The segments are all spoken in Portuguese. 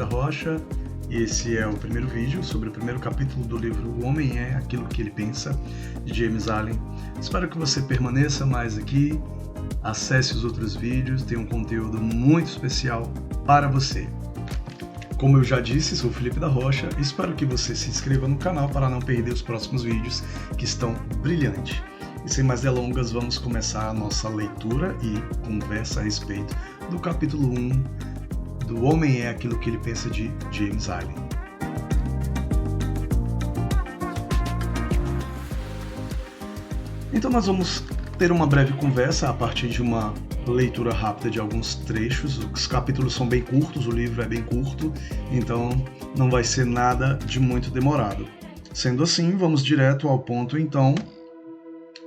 da Rocha e esse é o primeiro vídeo sobre o primeiro capítulo do livro O Homem é Aquilo que Ele Pensa, de James Allen. Espero que você permaneça mais aqui, acesse os outros vídeos, tem um conteúdo muito especial para você. Como eu já disse, sou o Felipe da Rocha e espero que você se inscreva no canal para não perder os próximos vídeos que estão brilhantes. E sem mais delongas, vamos começar a nossa leitura e conversa a respeito do capítulo 1 do Homem é Aquilo que Ele Pensa, de James Allen. Então nós vamos ter uma breve conversa a partir de uma leitura rápida de alguns trechos. Os capítulos são bem curtos, o livro é bem curto, então não vai ser nada de muito demorado. Sendo assim, vamos direto ao ponto então.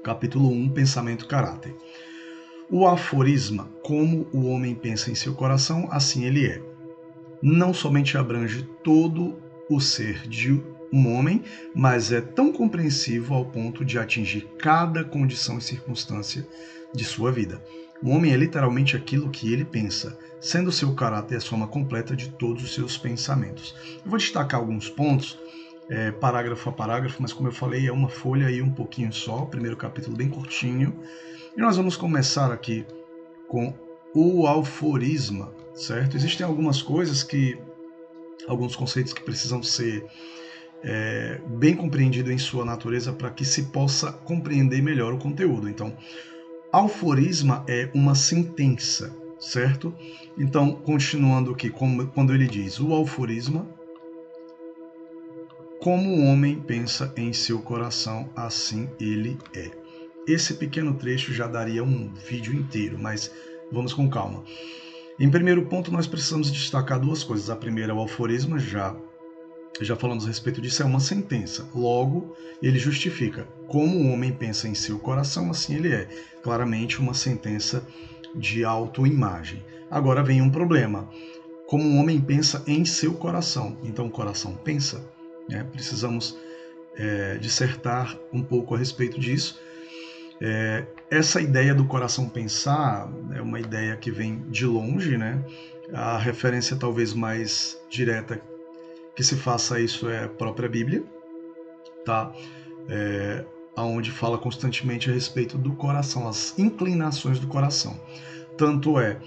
Capítulo 1, Pensamento e Caráter. O aforisma, como o homem pensa em seu coração, assim ele é. Não somente abrange todo o ser de um homem, mas é tão compreensivo ao ponto de atingir cada condição e circunstância de sua vida. O homem é literalmente aquilo que ele pensa, sendo seu caráter a soma completa de todos os seus pensamentos. Eu vou destacar alguns pontos, parágrafo a parágrafo, mas como eu falei, é uma folha e um pouquinho só, o primeiro capítulo bem curtinho. E nós vamos começar aqui com o aforisma, certo? Existem alguns conceitos que precisam ser bem compreendidos em sua natureza para que se possa compreender melhor o conteúdo. Então, aforisma é uma sentença, certo? Então, continuando aqui, quando ele diz o aforisma, como o homem pensa em seu coração, assim ele é. Esse pequeno trecho já daria um vídeo inteiro, mas vamos com calma. Em primeiro ponto, nós precisamos destacar duas coisas. A primeira é o aforisma, já falamos a respeito disso, é uma sentença. Logo, ele justifica. Como o homem pensa em seu coração, assim ele é. Claramente uma sentença de autoimagem. Agora vem um problema. Como o homem pensa em seu coração. Então, o coração pensa. Precisamos dissertar um pouco a respeito disso. Essa ideia do coração pensar é uma ideia que vem de longe, né? A referência talvez mais direta que se faça a isso é a própria Bíblia, tá? Onde fala constantemente a respeito do coração, as inclinações do coração. Tanto é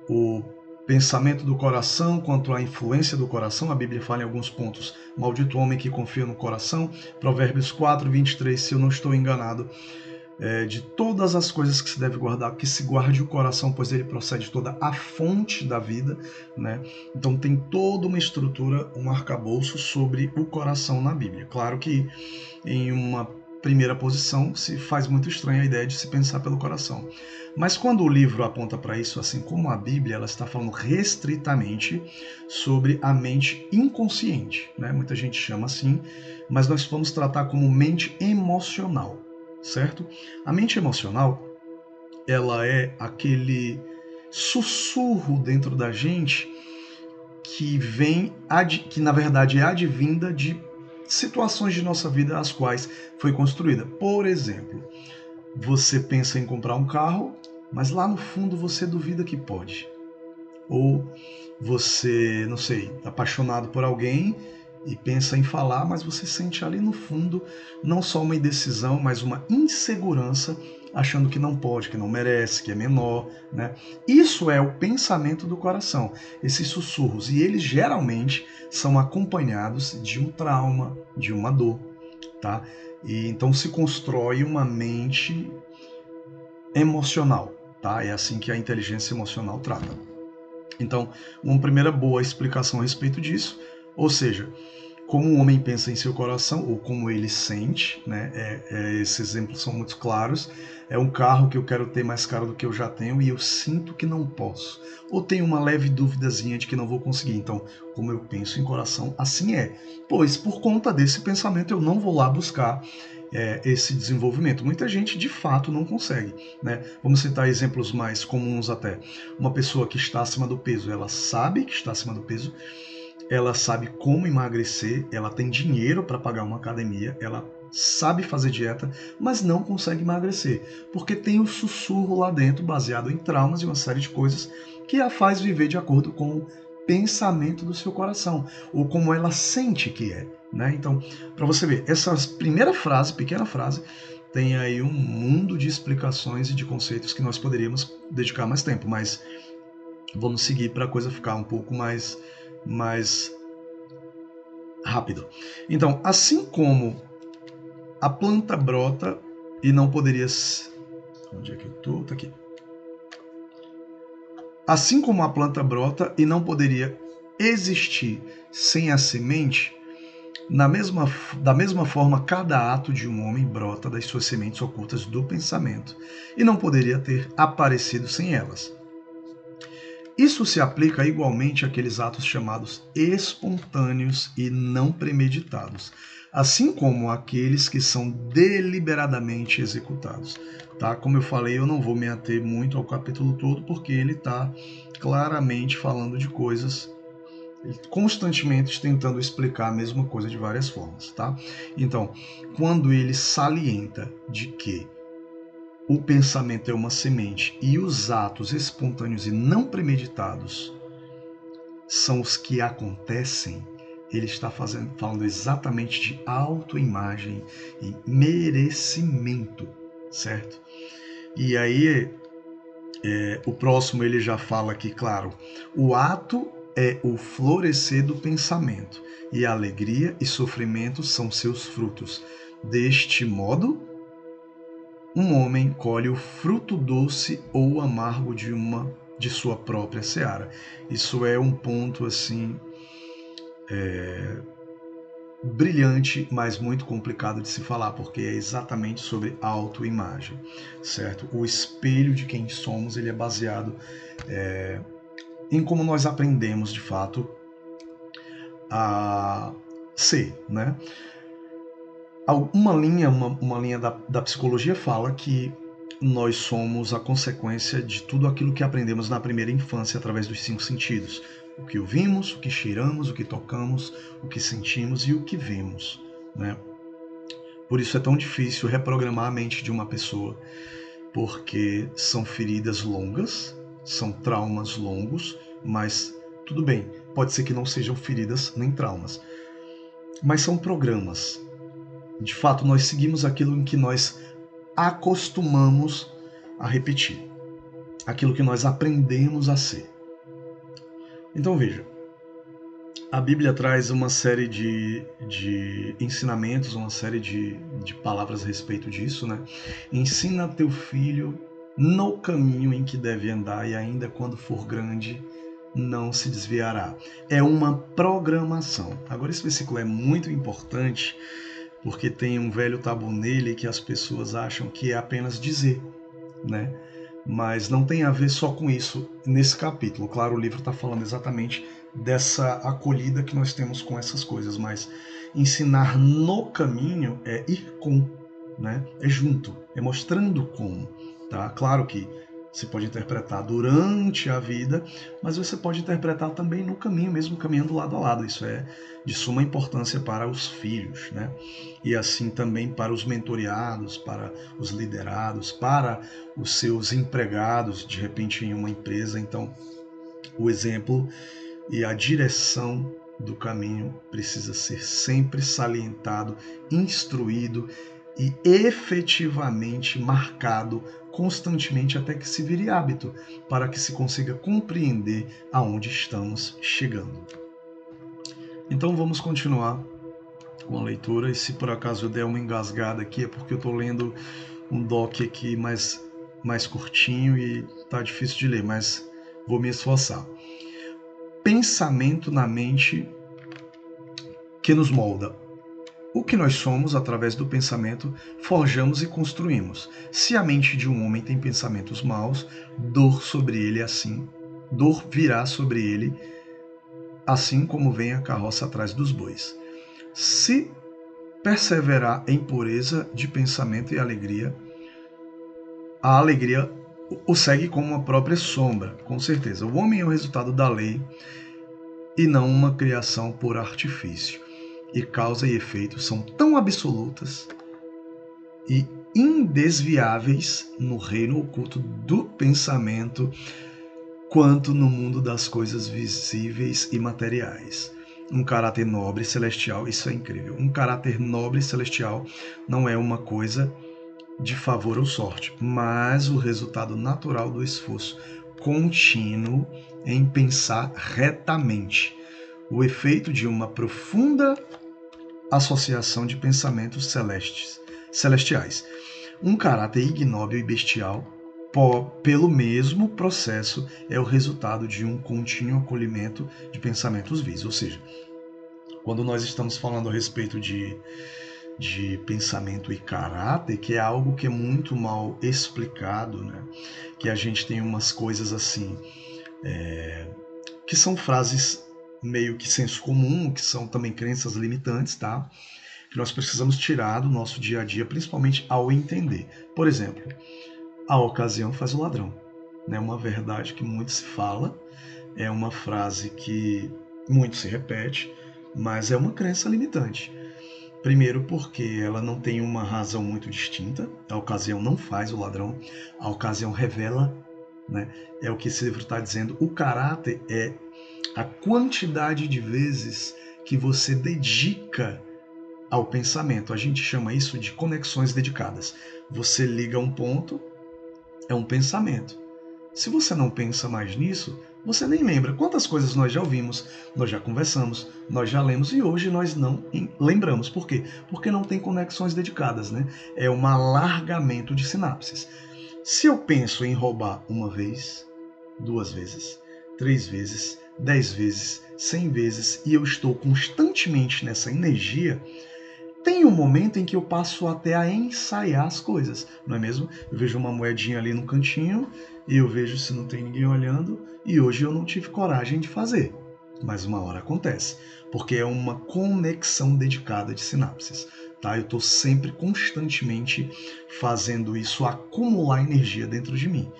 o pensamento do coração quanto a influência do coração. A Bíblia fala em alguns pontos: maldito o homem que confia no coração. Provérbios 4, 23, se eu não estou enganado. De todas as coisas que se deve guardar, que se guarde o coração, pois ele procede toda a fonte da vida, né? Então tem toda uma estrutura, um arcabouço sobre o coração na Bíblia. Claro que em uma primeira posição se faz muito estranha a ideia de se pensar pelo coração. Mas quando o livro aponta para isso, assim como a Bíblia, ela está falando restritamente sobre a mente inconsciente, né? Muita gente chama assim, mas nós vamos tratar como mente emocional. Certo? A mente emocional, ela é aquele sussurro dentro da gente que na verdade é advinda de situações de nossa vida as quais foi construída. Por exemplo, você pensa em comprar um carro, mas lá no fundo você duvida que pode. Ou você, não sei, é apaixonado por alguém e pensa em falar, mas você sente ali no fundo não só uma indecisão, mas uma insegurança, achando que não pode, que não merece, que é menor, né? Isso é o pensamento do coração, esses sussurros, e eles geralmente são acompanhados de um trauma, de uma dor, tá? E então se constrói uma mente emocional, tá? É assim que a inteligência emocional trata. Então, uma primeira boa explicação a respeito disso, ou seja, como o homem pensa em seu coração, ou como ele sente, né? Esses exemplos são muito claros. É um carro que eu quero ter mais caro do que eu já tenho e eu sinto que não posso. Ou tenho uma leve duvidazinha de que não vou conseguir. Então, como eu penso em coração, assim é. Pois, por conta desse pensamento, eu não vou lá buscar esse desenvolvimento. Muita gente, de fato, não consegue, né? Vamos citar exemplos mais comuns até. Uma pessoa que está acima do peso, ela sabe que está acima do peso, ela sabe como emagrecer, ela tem dinheiro para pagar uma academia, ela sabe fazer dieta, mas não consegue emagrecer, porque tem um sussurro lá dentro, baseado em traumas e uma série de coisas, que a faz viver de acordo com pensamento do seu coração, ou como ela sente que é, né? Então, para você ver, essa primeira frase, pequena frase, tem aí um mundo de explicações e de conceitos que nós poderíamos dedicar mais tempo, mas vamos seguir para a coisa ficar um pouco mais rápido. Então, assim como a planta brota e não poderia... Onde é que eu tô? Tá aqui. Assim como a planta brota e não poderia existir sem a semente, da mesma forma, cada ato de um homem brota das suas sementes ocultas do pensamento e não poderia ter aparecido sem elas. Isso se aplica igualmente àqueles atos chamados espontâneos e não premeditados, assim como àqueles que são deliberadamente executados. Tá? Como eu falei, eu não vou me ater muito ao capítulo todo, porque ele está claramente falando de coisas, constantemente tentando explicar a mesma coisa de várias formas. Tá? Então, quando ele salienta de que o pensamento é uma semente e os atos espontâneos e não premeditados são os que acontecem, ele está falando exatamente de autoimagem e merecimento, certo? E aí, o próximo ele já fala que, claro, o ato é o florescer do pensamento, e a alegria e sofrimento são seus frutos. Deste modo, um homem colhe o fruto doce ou amargo de sua própria seara. Isso é um ponto assim brilhante, mas muito complicado de se falar, porque é exatamente sobre autoimagem, certo? O espelho de quem somos, ele é baseado em como nós aprendemos de fato a ser, né? Uma linha da psicologia fala que nós somos a consequência de tudo aquilo que aprendemos na primeira infância através dos 5 sentidos. O que ouvimos, o que cheiramos, o que tocamos, o que sentimos e o que vemos, né? Por isso é tão difícil reprogramar a mente de uma pessoa, porque são feridas longas, são traumas longos, mas tudo bem, pode ser que não sejam feridas nem traumas, mas são programas. De fato, nós seguimos aquilo em que nós acostumamos a repetir, aquilo que nós aprendemos a ser. Então veja, a Bíblia traz uma série de ensinamentos, uma série de palavras a respeito disso, né? Ensina teu filho no caminho em que deve andar, e ainda quando for grande, não se desviará. É uma programação. Agora, esse versículo é muito importante, porque tem um velho tabu nele que as pessoas acham que é apenas dizer, né? Mas não tem a ver só com isso nesse capítulo. Claro, o livro está falando exatamente dessa acolhida que nós temos com essas coisas, mas ensinar no caminho é ir com, né? É junto, é mostrando como, tá? Claro que você pode interpretar durante a vida, mas você pode interpretar também no caminho, mesmo caminhando lado a lado. Isso é de suma importância para os filhos, né? E assim também para os mentoreados, para os liderados, para os seus empregados, de repente em uma empresa. Então, o exemplo e a direção do caminho precisa ser sempre salientado, instruído e efetivamente marcado constantemente até que se vire hábito, para que se consiga compreender aonde estamos chegando. Então vamos continuar com a leitura, e se por acaso eu der uma engasgada aqui é porque eu estou lendo um doc aqui mais curtinho e está difícil de ler, mas vou me esforçar. Pensamento na mente que nos molda. O que nós somos, através do pensamento, forjamos e construímos. Se a mente de um homem tem pensamentos maus, dor virá sobre ele, assim como vem a carroça atrás dos bois. Se perseverar em pureza de pensamento e alegria, a alegria o segue como uma própria sombra, com certeza. O homem é o resultado da lei e não uma criação por artifício. E causa e efeito são tão absolutas e indesviáveis no reino oculto do pensamento quanto no mundo das coisas visíveis e materiais. Um caráter nobre e celestial, isso é incrível. Um caráter nobre e celestial não é uma coisa de favor ou sorte, mas o resultado natural do esforço contínuo em pensar retamente, o efeito de uma profunda associação de pensamentos celestiais. Um caráter ignóbil e bestial, pelo mesmo processo, é o resultado de um contínuo acolhimento de pensamentos vis. Ou seja, quando nós estamos falando a respeito de pensamento e caráter, que é algo que é muito mal explicado, né? Que a gente tem umas coisas assim, que são frases meio que senso comum, que são também crenças limitantes, tá? Que nós precisamos tirar do nosso dia a dia, principalmente ao entender. Por exemplo, a ocasião faz o ladrão. É uma verdade que muito se fala, é uma frase que muito se repete, mas é uma crença limitante. Primeiro porque ela não tem uma razão muito distinta, a ocasião não faz o ladrão, a ocasião revela, né? É o que esse livro está dizendo. O caráter é a quantidade de vezes que você dedica ao pensamento. A gente chama isso de conexões dedicadas. Você liga um ponto, é um pensamento. Se você não pensa mais nisso, você nem lembra. Quantas coisas nós já ouvimos, nós já conversamos, nós já lemos e hoje nós não lembramos. Por quê? Porque não tem conexões dedicadas, né? É um alargamento de sinapses. Se eu penso em roubar uma vez, 2 vezes, 3 vezes, 10 vezes, 100 vezes e eu estou constantemente nessa energia, tem um momento em que eu passo até a ensaiar as coisas, não é mesmo? Eu vejo uma moedinha ali no cantinho e eu vejo se não tem ninguém olhando e hoje eu não tive coragem de fazer. Mas uma hora acontece, porque é uma conexão dedicada de sinapses. Tá? Eu estou sempre, constantemente fazendo isso acumular energia dentro de mim.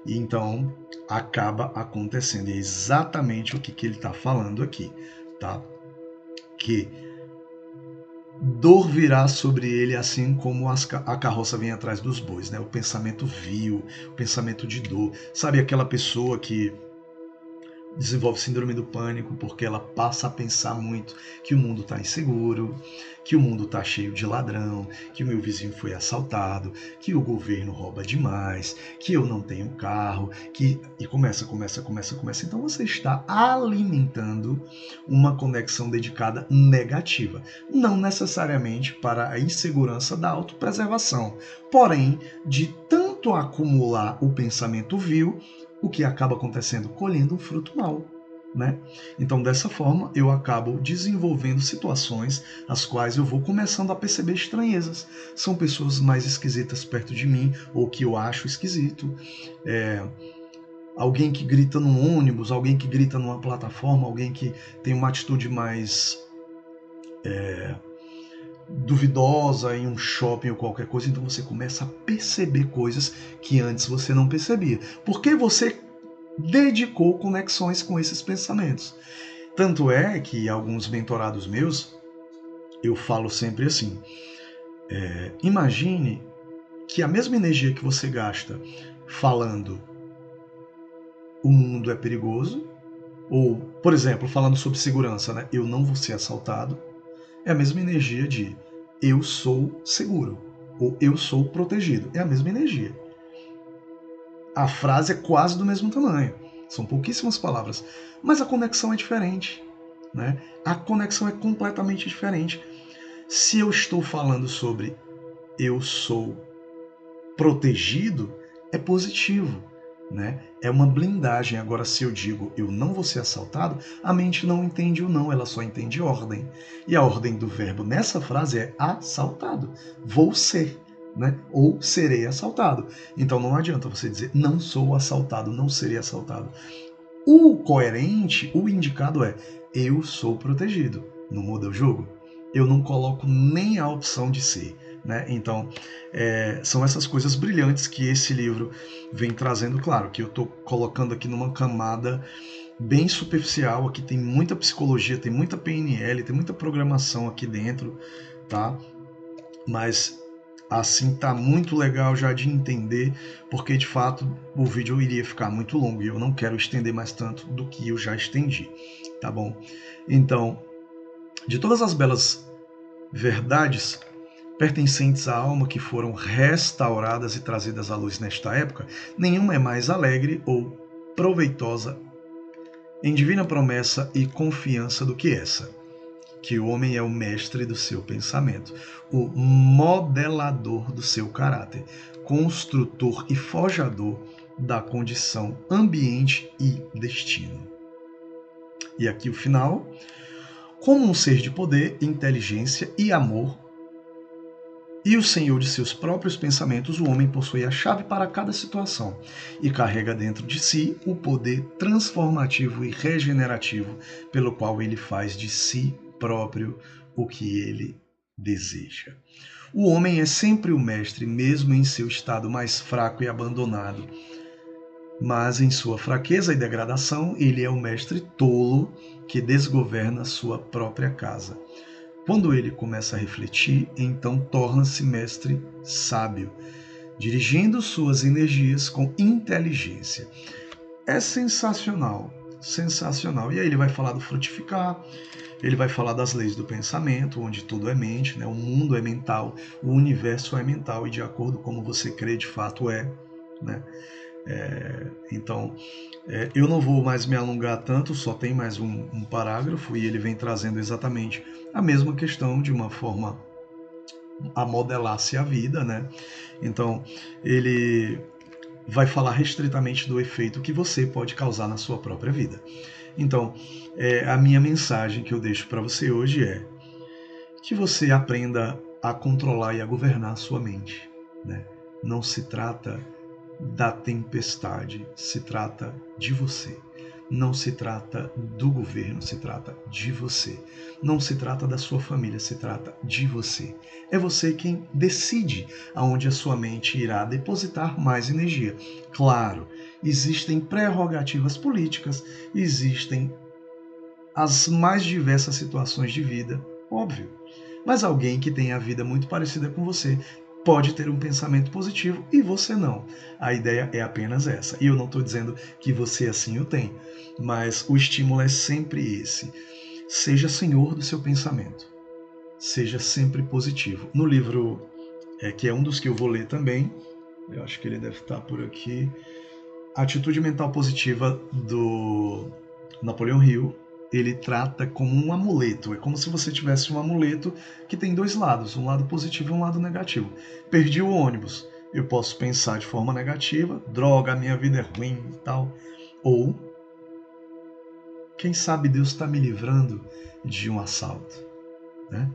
E então acaba acontecendo. E é exatamente o que ele está falando aqui. Tá? Que dor virá sobre ele assim como a carroça vem atrás dos bois, né? O pensamento vil, o pensamento de dor. Sabe aquela pessoa que desenvolve síndrome do pânico porque ela passa a pensar muito que o mundo está inseguro, que o mundo está cheio de ladrão, que o meu vizinho foi assaltado, que o governo rouba demais, que eu não tenho carro, e começa. Então você está alimentando uma conexão dedicada negativa, não necessariamente para a insegurança da autopreservação, porém de tanto acumular o pensamento vil, o que acaba acontecendo? Colhendo um fruto mau. Né? Então, dessa forma, eu acabo desenvolvendo situações as quais eu vou começando a perceber estranhezas. São pessoas mais esquisitas perto de mim, ou que eu acho esquisito. Alguém que grita num ônibus, alguém que grita numa plataforma, alguém que tem uma atitude mais duvidosa em um shopping ou qualquer coisa, então você começa a perceber coisas que antes você não percebia. Porque você dedicou conexões com esses pensamentos. Tanto é que alguns mentorados meus, eu falo sempre assim, imagine que a mesma energia que você gasta falando o mundo é perigoso, ou, por exemplo, falando sobre segurança, né? Eu não vou ser assaltado, é a mesma energia de eu sou seguro, ou eu sou protegido, é a mesma energia. A frase é quase do mesmo tamanho. São pouquíssimas palavras, mas a conexão é diferente, né? A conexão é completamente diferente. Se eu estou falando sobre eu sou protegido, é positivo, né? É uma blindagem. Agora, se eu digo eu não vou ser assaltado, a mente não entende o não, ela só entende ordem. E a ordem do verbo nessa frase é assaltado. Vou ser. Né? Ou serei assaltado. Então não adianta você dizer não sou assaltado, não serei assaltado. O coerente, o indicado é eu sou protegido. Não muda o jogo? Eu não coloco nem a opção de ser. Né? Então, são essas coisas brilhantes que esse livro vem trazendo. Claro que eu estou colocando aqui numa camada bem superficial. Aqui tem muita psicologia, tem muita PNL, tem muita programação aqui dentro, tá? Mas Assim tá muito legal já de entender, porque de fato o vídeo iria ficar muito longo e eu não quero estender mais tanto do que eu já estendi, tá bom? Então, de todas as belas verdades pertencentes à alma que foram restauradas e trazidas à luz nesta época, nenhuma é mais alegre ou proveitosa em divina promessa e confiança do que essa, que o homem é o mestre do seu pensamento, o modelador do seu caráter, construtor e forjador da condição, ambiente e destino. E aqui o final. Como um ser de poder, inteligência e amor, e o senhor de seus próprios pensamentos, o homem possui a chave para cada situação e carrega dentro de si o poder transformativo e regenerativo pelo qual ele faz de si próprio o que ele deseja. O homem é sempre o mestre, mesmo em seu estado mais fraco e abandonado. Mas em sua fraqueza e degradação, ele é o mestre tolo que desgoverna sua própria casa. Quando ele começa a refletir, então torna-se mestre sábio, dirigindo suas energias com inteligência. É sensacional, sensacional. E aí ele vai falar do frutificar, ele vai falar das leis do pensamento, onde tudo é mente, né? O mundo é mental, o universo é mental e de acordo com como você crê de fato é, né? Então, eu não vou mais me alongar tanto, só tem mais um parágrafo e ele vem trazendo exatamente a mesma questão de uma forma a modelar-se a vida, né? Então, ele vai falar restritamente do efeito que você pode causar na sua própria vida. Então, a minha mensagem que eu deixo para você hoje é que você aprenda a controlar e a governar a sua mente, né? Não se trata da tempestade, se trata de você. Não se trata do governo, se trata de você. Não se trata da sua família, se trata de você. É você quem decide aonde a sua mente irá depositar mais energia. Claro, existem prerrogativas políticas, existem as mais diversas situações de vida, óbvio. Mas alguém que tem a vida muito parecida com você pode ter um pensamento positivo e você não. A ideia é apenas essa. E eu não estou dizendo que você assim o tem, mas o estímulo é sempre esse. Seja senhor do seu pensamento. Seja sempre positivo. No livro, que é um dos que eu vou ler também, eu acho que ele deve estar por aqui, Atitude Mental Positiva, do Napoleão Hill, ele trata como um amuleto. É como se você tivesse um amuleto que tem dois lados, um lado positivo e um lado negativo. Perdi o ônibus. Eu posso pensar de forma negativa, droga, minha vida é ruim e tal. Ou, quem sabe Deus está me livrando de um assalto, né?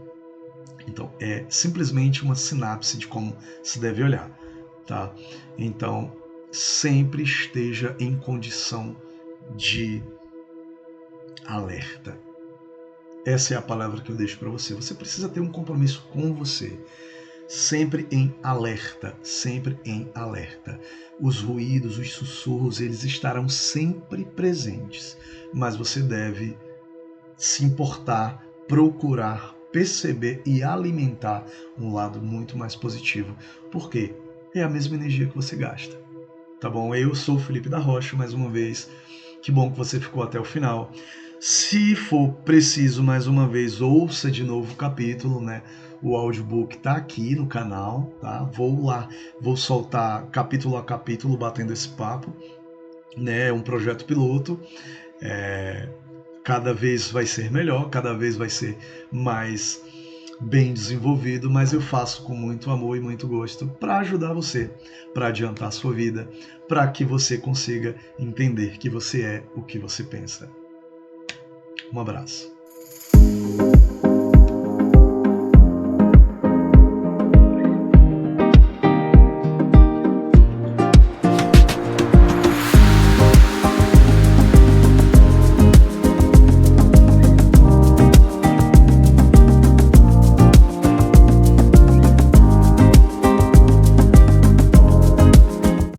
Então, é simplesmente uma sinapse de como se deve olhar, tá? Então, sempre esteja em condição de alerta. Essa é a palavra que eu deixo para você. Você precisa ter um compromisso com você. Sempre em alerta, sempre em alerta. Os ruídos, os sussurros, eles estarão sempre presentes, mas você deve se importar, procurar, perceber e alimentar um lado muito mais positivo. Por quê? É a mesma energia que você gasta. Tá bom? Eu sou o Felipe da Rocha, mais uma vez. Que bom que você ficou até o final. Se for preciso, mais uma vez, ouça de novo o capítulo, né? O audiobook tá aqui no canal, tá? Vou lá, vou soltar capítulo a capítulo, batendo esse papo, né? É um projeto piloto. Cada vez vai ser melhor, cada vez vai ser mais bem desenvolvido, mas eu faço com muito amor e muito gosto para ajudar você, para adiantar a sua vida, para que você consiga entender que você é o que você pensa. Um abraço.